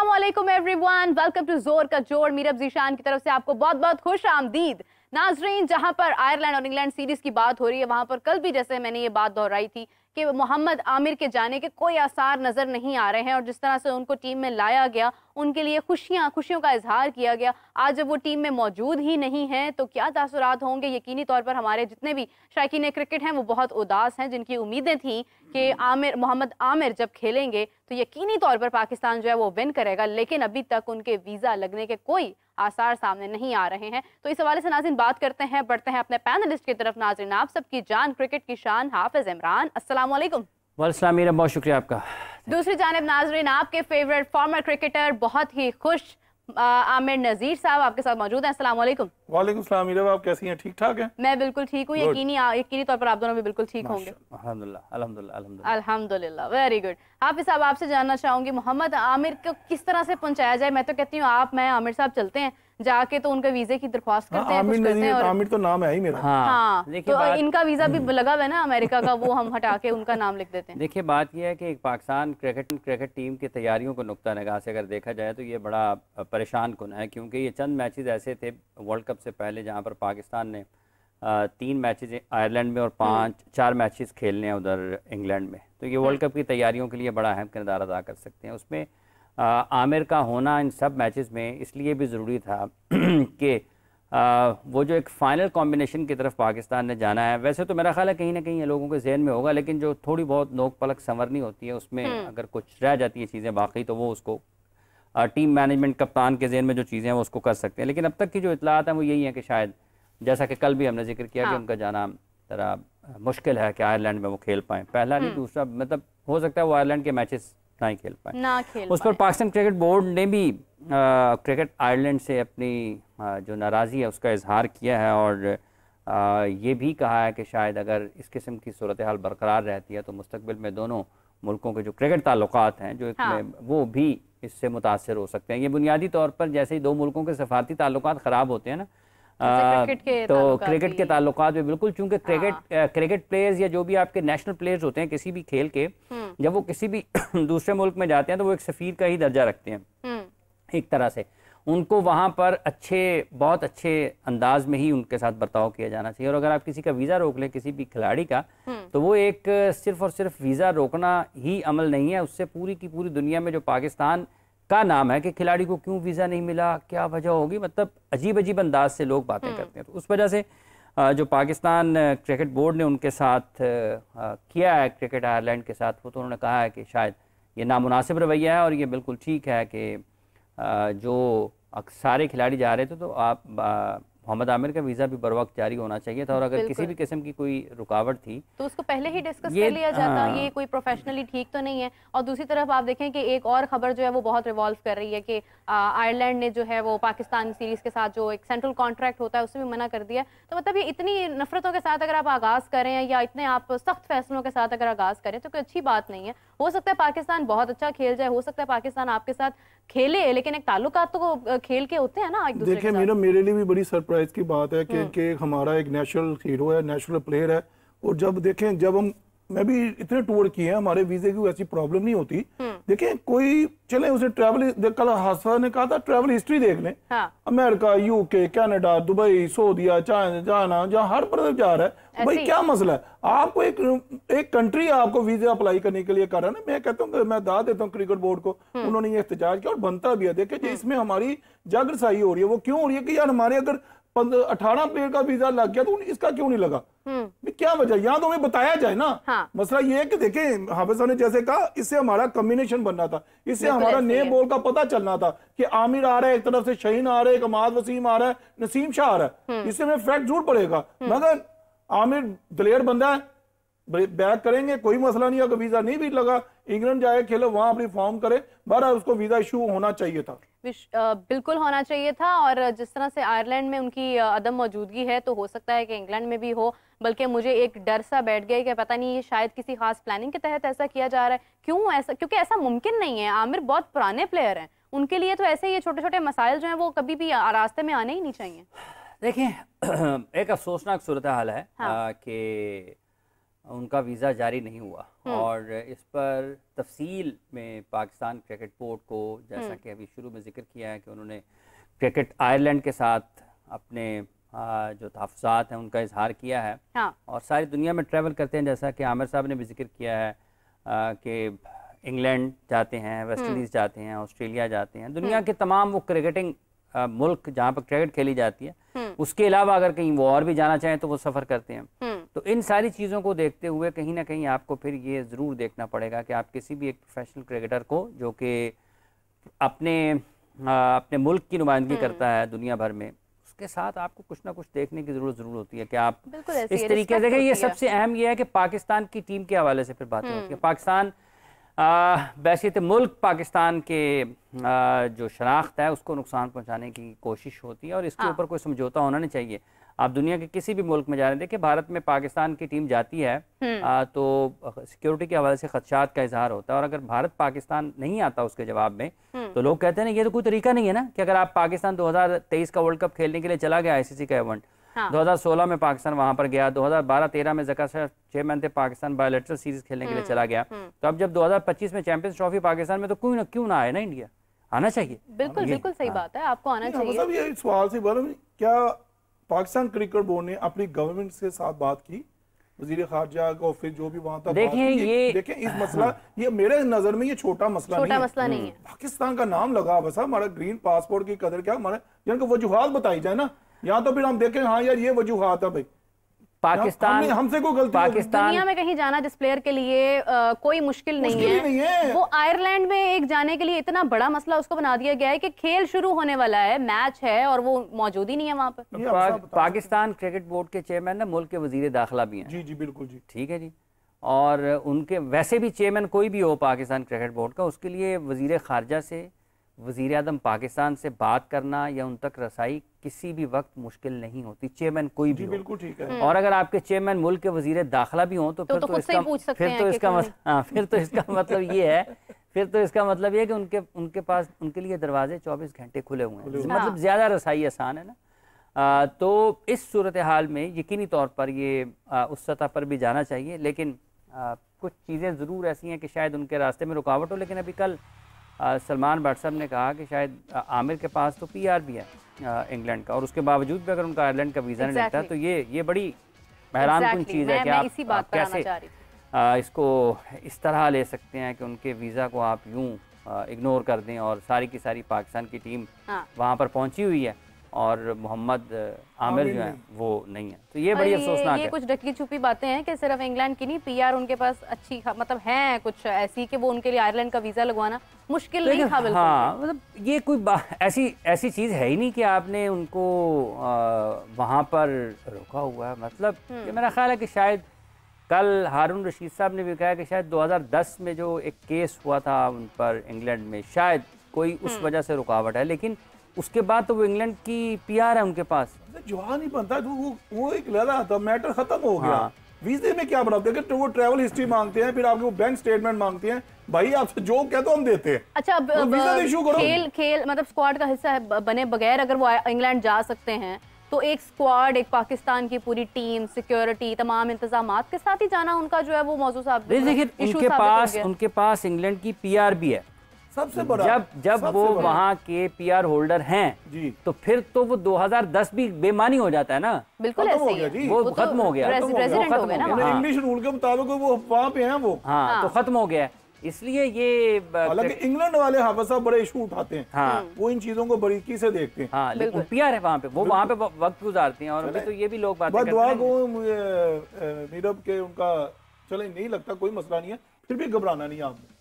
अस्सलामुअलैकुम everyone, welcome to जोर का जोड़। मीरब जीशान की तरफ से आपको बहुत बहुत खुश आमदीद। नाजरीन, जहां पर आयरलैंड और इंग्लैंड सीरीज की बात हो रही है, वहां पर कल भी जैसे मैंने ये बात दोहराई थी कि मोहम्मद आमिर के जाने के कोई आसार नजर नहीं आ रहे हैं और जिस तरह से उनको टीम में लाया गया, उनके लिए खुशियों का इजहार किया गया। आज जब वो टीम में मौजूद ही नहीं है तो क्या तासुरात होंगे। यकीनी तौर पर हमारे जितने भी शायकीन क्रिकेट हैं वो बहुत उदास हैं, जिनकी उम्मीदें थी कि मोहम्मद आमिर जब खेलेंगे तो यकीनी तौर पर पाकिस्तान जो है वो विन करेगा, लेकिन अभी तक उनके वीजा लगने के कोई आसार सामने नहीं आ रहे हैं। तो इस हवाले से नाज़रीन बात करते हैं, बढ़ते हैं अपने पैनलिस्ट की तरफ। नाज़रीन, आप सबकी जान, क्रिकेट की शान हाफिज इमरान, अस्सलाम वालेकुम। वालेकुम मीरा, बहुत शुक्रिया आपका। दूसरी जानिब नाज़रीन, आपके फेवरेट फॉर्मर क्रिकेटर, बहुत ही खुश आमिर नज़ीर साहब आपके साथ मौजूद हैं। अस्सलाम वालेकुम। वालेकुम सलाम मीरा, आप कैसी हैं? ठीक ठाक हैं? मैं बिल्कुल ठीक हूँ। यकीनी तौर पर आप दोनों भी बिल्कुल ठीक होंगे। अल्हम्दुलिल्लाह अल्हम्दुलिल्लाह अल्हम्दुलिल्लाह अल्हम्दुलिल्लाह, वेरी गुड। हाफिज साहब, आपसे जानना चाहूंगी मोहम्मद आमिर को किस तरह से पहुंचाया जाए। मैं तो कहती हूँ मैं आमिर साहब चलते हैं, जाके तो उनका वीजे की दरख्वास्त करते हैं, कुछ करते हैं। और आमिर तो नाम है ही मेरा। हाँ, तो इनका वीजा भी लगा हुआ है ना अमेरिका का, वो हम हटा के उनका नाम लिख देते हैं। देखिए, बात यह है कि पाकिस्तान क्रिकेट टीम की तैयारियों को नुक्ता निगाह से अगर देखा जाए तो ये बड़ा परेशान कुन है, क्योंकि ये चंद मैचेस ऐसे थे वर्ल्ड कप से पहले जहाँ पर पाकिस्तान ने 3 मैचेस आयरलैंड में और 4 मैचेस खेलने हैं उधर इंग्लैंड में। तो ये वर्ल्ड कप की तैयारियों के लिए बड़ा अहम किरदार अदा कर सकते हैं। उसमें आमिर का होना इन सब मैचेस में इसलिए भी ज़रूरी था कि वो जो एक फ़ाइनल कॉम्बिनेशन की तरफ पाकिस्तान ने जाना है, वैसे तो मेरा ख्याल है कहीं ना कहीं ये लोगों के जहन में होगा, लेकिन जो थोड़ी बहुत नोक पलक संवरनी होती है उसमें अगर कुछ रह जाती है चीज़ें बाकी, तो वो उसको टीम मैनेजमेंट कप्तान के जहन में जो चीज़ें हैं वो उसको कर सकते हैं। लेकिन अब तक की जो इतलात हैं वो यही है कि शायद, जैसा कि कल भी हमने जिक्र किया कि उनका जाना ज़रा मुश्किल है कि आयरलैंड में वो खेल पाएँ। पहला नहीं, दूसरा मतलब हो सकता है वो आयरलैंड के मैचेस ना ही खेल पाए। उस पर पाकिस्तान क्रिकेट बोर्ड ने भी क्रिकेट आयरलैंड से अपनी जो नाराज़गी है उसका इजहार किया है और ये भी कहा है कि शायद अगर इस किस्म की सूरत हाल बरकरार रहती है तो मुस्तकबिल में दोनों मुल्कों के जो क्रिकेट ताल्लुकात हैं जो वो भी इससे मुतासर हो सकते हैं। ये बुनियादी तौर पर जैसे ही 2 मुल्कों के सफारती ताल्लुकात ख़राब होते हैं ना, तो क्रिकेट के ताल्लुकात में बिल्कुल, चूंकि क्रिकेट प्लेयर्स या जो भी आपके नेशनल प्लेयर्स होते हैं किसी भी खेल के, जब वो किसी भी दूसरे मुल्क में जाते हैं तो वो एक सफीर का ही दर्जा रखते हैं एक तरह से। उनको वहाँ पर बहुत अच्छे अंदाज में ही उनके साथ बर्ताव किया जाना चाहिए। और अगर आप किसी का वीज़ा रोक लें किसी भी खिलाड़ी का, तो वो एक सिर्फ और सिर्फ वीज़ा रोकना ही अमल नहीं है, उससे पूरी की पूरी दुनिया में जो पाकिस्तान का नाम है कि खिलाड़ी को क्यों वीज़ा नहीं मिला, क्या वजह होगी, मतलब अजीब अजीब अंदाज से लोग बातें करते हैं। तो उस वजह से जो पाकिस्तान क्रिकेट बोर्ड ने उनके साथ किया है क्रिकेट आयरलैंड के साथ, वो तो उन्होंने कहा है कि शायद ये नामुनासिब रवैया है और ये बिल्कुल ठीक है कि जो सारे खिलाड़ी जा रहे थे तो आप मोहम्मद आमिर का वीज़ा भी बर वक्त जारी होना चाहिए था, और अगर किसी भी किस्म की कोई रुकावट थी तो उसको पहले ही डिस्कस कर लिया जाता। ये कोई प्रोफेशनली ठीक तो नहीं है। और दूसरी तरफ आप देखें कि एक और खबर जो है वो बहुत रिवॉल्व कर रही है कि आयरलैंड ने जो है वो पाकिस्तान सीरीज के साथ जो एक सेंट्रल कॉन्ट्रैक्ट होता है उससे भी मना कर दिया। तो मतलब ये इतनी नफरतों के साथ अगर आप आगाज़ करें या इतने आप सख्त फैसलों के साथ अगर आगाज़ करें तो कोई अच्छी बात नहीं है। हो सकता है पाकिस्तान बहुत अच्छा खेल जाए, हो सकता है पाकिस्तान आपके साथ खेले, लेकिन एक ताल्लुकात तो खेल के होते हैं ना एक दूसरे के साथ। देखिए मेरे लिए भी बड़ी सरप्राइज की बात है कि हमारा एक नेशनल हीरो है, नेशनल प्लेयर है, और जब मैं भी इतने टूर किए हैं, हमारे वीजे की वैसी प्रॉब्लम नहीं होती। देखें, कोई चले उसे ट्रैवल, कल हादसा ने कहा था ट्रैवल हिस्ट्री देख लें। अमेरिका, यूके, कनाडा, दुबई, सऊदीया, चाइना, जहाँ हर तरफ जा रहा है। भाई क्या मसला है? आपको एक कंट्री आपको वीजा अप्लाई करने के लिए कर रहा है ना। मैं कहता हूँ, मैं दाद देता हूँ क्रिकेट बोर्ड को, उन्होंने ये एहतजाज किया और बनता भी है। देखिए इसमें हमारी जागरसाई हो रही है। वो क्यों हो रही है कि यार हमारे अगर 18 प्लेयर का वीजा लग गया तो इसका क्यों नहीं लगा? क्या वजह? यहाँ तो हमें बताया जाए ना। मसला ये है कि देखें, हाफिज साहब ने जैसे कहा, इससे हमारा कम्बिनेशन बनना था, इससे हमारा नेम बोल का पता चलना था कि आमिर आ रहा है, एक तरफ से शहीन आ रहा है, अमाद वसीम आ रहा है, नसीम शाह आ रहा है। इससे हमें फैक्ट जरूर पड़ेगा, मगर आमिर दलेर बंदा है, बैक करेंगे, कोई मसला नहीं। अगर वीजा नहीं भी लगा, इंग्लैंड जाए खेले, वहां अपनी फॉर्म करे, बहरहाल उसको वीजा इशू होना चाहिए था। बिल्कुल होना चाहिए था। और जिस तरह से आयरलैंड में उनकी अदम मौजूदगी है तो हो सकता है कि इंग्लैंड में भी हो। बल्कि मुझे एक डर सा बैठ गया कि पता नहीं ये शायद किसी खास प्लानिंग के तहत ऐसा किया जा रहा है। क्यों ऐसा? क्योंकि ऐसा मुमकिन नहीं है। आमिर बहुत पुराने प्लेयर हैं, उनके लिए तो ऐसे ये छोटे छोटे मसाइल जो हैं वो कभी भी रास्ते में आने ही नहीं चाहिए। देखिए, एक अफसोसनाक सूरत हाल है कि उनका वीज़ा जारी नहीं हुआ, और इस पर तफसील में पाकिस्तान क्रिकेट बोर्ड को, जैसा कि अभी शुरू में जिक्र किया है कि उन्होंने क्रिकेट आयरलैंड के साथ अपने जो तहफ़्फ़ुज़ात हैं उनका इजहार किया है। हाँ। और सारी दुनिया में ट्रैवल करते हैं, जैसा कि आमिर साहब ने भी जिक्र किया है कि इंग्लैंड जाते हैं, वेस्ट इंडीज़ जाते हैं, ऑस्ट्रेलिया जाते हैं, दुनिया के तमाम वो क्रिकेटिंग मुल्क जहाँ पर क्रिकेट खेली जाती है, उसके अलावा अगर कहीं वो और भी जाना चाहें तो वो सफ़र करते हैं। तो इन सारी चीज़ों को देखते हुए कहीं ना कहीं आपको फिर ये ज़रूर देखना पड़ेगा कि आप किसी भी एक प्रोफेशनल क्रिकेटर को जो कि अपने मुल्क की नुमाइंदगी करता है दुनिया भर में, उसके साथ आपको कुछ ना कुछ देखने की ज़रूर होती है कि आप इस तरीके से देखें। ये सबसे अहम ये है कि पाकिस्तान की टीम के हवाले से फिर बातें होती है। पाकिस्तान बैसियत मुल्क पाकिस्तान के जो शनाख्त है उसको नुकसान पहुंचाने की कोशिश होती है और इसके ऊपर कोई समझौता होना नहीं चाहिए। आप दुनिया के किसी भी मुल्क में जा रहे हैं, देखिए भारत में पाकिस्तान की टीम जाती है तो सिक्योरिटी के हवाले से खदशात का इजहार होता है, और अगर भारत पाकिस्तान नहीं आता उसके जवाब में तो लोग कहते हैं ना ये तो कोई तरीका नहीं है ना कि अगर आप पाकिस्तान 2023 का वर्ल्ड कप खेलने के लिए चला गया ICC का इवेंट, 2016 में पाकिस्तान वहां पर गया, 2012-13 में ज़का चेयरमैन थे, पाकिस्तान बायोलेटरल सीरीज खेलने के लिए चला गया, तो अब जब 2025 में चैंपियंस ट्रॉफी पाकिस्तान में तो क्यों ना आए ना, इंडिया आना चाहिए। बिल्कुल बिल्कुल सही बात है, आपको आना चाहिए। मतलब ये सवाल से क्या पाकिस्तान क्रिकेट बोर्ड ने अपनी गवर्नमेंट के साथ बात की, वजीर खारजा और फिर जो भी वहां तक देखिए ये देखें इस मसला, ये मेरे नजर में ये छोटा मसला नहीं है। पाकिस्तान का नाम लगा बस, हमारा ग्रीन पासपोर्ट की कदर क्या, हमारे जिनको वजूहात बताई जाए ना, यहाँ तो फिर हम देखें हाँ यार ये वजूहात है भाई, पाकिस्तान हमसे कोई गलती पाकिस्तान दुनिया में कहीं जाना जिस प्लेयर के लिए कोई मुश्किल नहीं है। वो आयरलैंड में एक जाने के लिए इतना बड़ा मसला उसको बना दिया गया है कि खेल शुरू होने वाला है, मैच है और वो मौजूद ही नहीं है वहां पर। पाकिस्तान क्रिकेट बोर्ड के चेयरमैन ना मुल्क के वजीर दाखिला भी हैं। जी जी बिल्कुल जी, ठीक है जी। और उनके वैसे भी चेयरमैन कोई भी हो पाकिस्तान क्रिकेट बोर्ड का, उसके लिए वजीर खारजा से, वज़ीर आज़म पाकिस्तान से बात करना या उन तक रसाई किसी भी वक्त मुश्किल नहीं होती, चेयरमैन कोई भी बिल्कुल ठीक है। और अगर आपके चेयरमैन मुल्क के वज़ीर दाखिला भी हों तो फिर तो इसका मतलब ये है, फिर तो इसका मतलब ये कि उनके पास उनके लिए दरवाजे 24 घंटे खुले हुए हैं, मतलब ज़्यादा रसाई आसान है ना। तो इस सूरत हाल में यकीनी तौर पर ये उस सतह पर भी जाना चाहिए, लेकिन कुछ चीज़ें ज़रूर ऐसी हैं कि शायद उनके रास्ते में रुकावट हो। लेकिन अभी कल सलमान भट्ट साहब ने कहा कि शायद आमिर के पास तो PR भी है इंग्लैंड का, और उसके बावजूद भी अगर उनका आयरलैंड का वीज़ा नहीं लगता तो ये बड़ी हैरानकुन चीज़ है कि आप कैसे इसको इस तरह ले सकते हैं कि उनके वीज़ा को आप यूं इग्नोर कर दें, और सारी की सारी पाकिस्तान की टीम वहाँ पर पहुँची हुई है और मोहम्मद आमिर जो है वो नहीं है। तो ये बड़ी अफसोसनाक है। ये कुछ ढकी छुपी बातें हैं कि सिर्फ इंग्लैंड की नहीं, PR उनके पास अच्छी मतलब हैं कुछ ऐसी कि वो उनके लिए आयरलैंड का वीज़ा लगवाना मुश्किल नहीं था बिल्कुल। हाँ, मतलब ये कोई ऐसी चीज़ है ही नहीं कि आपने उनको वहाँ पर रोका हुआ है। मतलब ये मेरा ख्याल है कि शायद कल हारून रशीद साहब ने भी कहा कि शायद 2010 में जो एक केस हुआ था उन पर इंग्लैंड में, शायद कोई उस वजह से रुकावट है, लेकिन उसके बाद तो वो इंग्लैंड की PR है उनके पास, जवान नहीं बनता तो वो एक लड़ा था, मैटर खत्म हो गया। वीजे में क्या बनाते हैं कि वो ट्रैवल हिस्ट्री मांगते हैं, फिर आपके वो बैंक स्टेटमेंट मांगते हैं, भाई आपसे जो कहते हो हम देते हैं। अच्छा अब खेल मतलब स्क्वाड का हिस्सा बने बगैर अगर वो इंग्लैंड जा सकते हैं तो एक स्क्वाड, एक पाकिस्तान की पूरी टीम, सिक्योरिटी, तमाम इंतजामात के साथ ही जाना उनका जो है वो मौजूद साहब देखिए उनके पास इंग्लैंड की PR भी है सबसे बड़ा। जब वो वहाँ के PR होल्डर हैं जी, तो फिर तो वो 2010 भी बेमानी हो जाता है ना। बिल्कुल ऐसे ही वो खत्म हो गया, इंग्लिश रूल के मुताबिक वो वहाँ पे हैं वो। हाँ, तो खत्म हो गया। इसलिए ये हालांकि इंग्लैंड वाले हाफिज साहब बड़े इशू उठाते हैं। हाँ, वो इन चीजों को बारीकी से देखते हैं। हाँ, लेकिन PR है वहाँ पे, वो वहाँ पे वक्त गुजारते हैं, और अभी तो ये भी लोग बातें करते हैं। दुआ को मीरब के उनका चले नहीं लगता, कोई मसला नहीं है, फिर भी घबराना नहीं है आपने।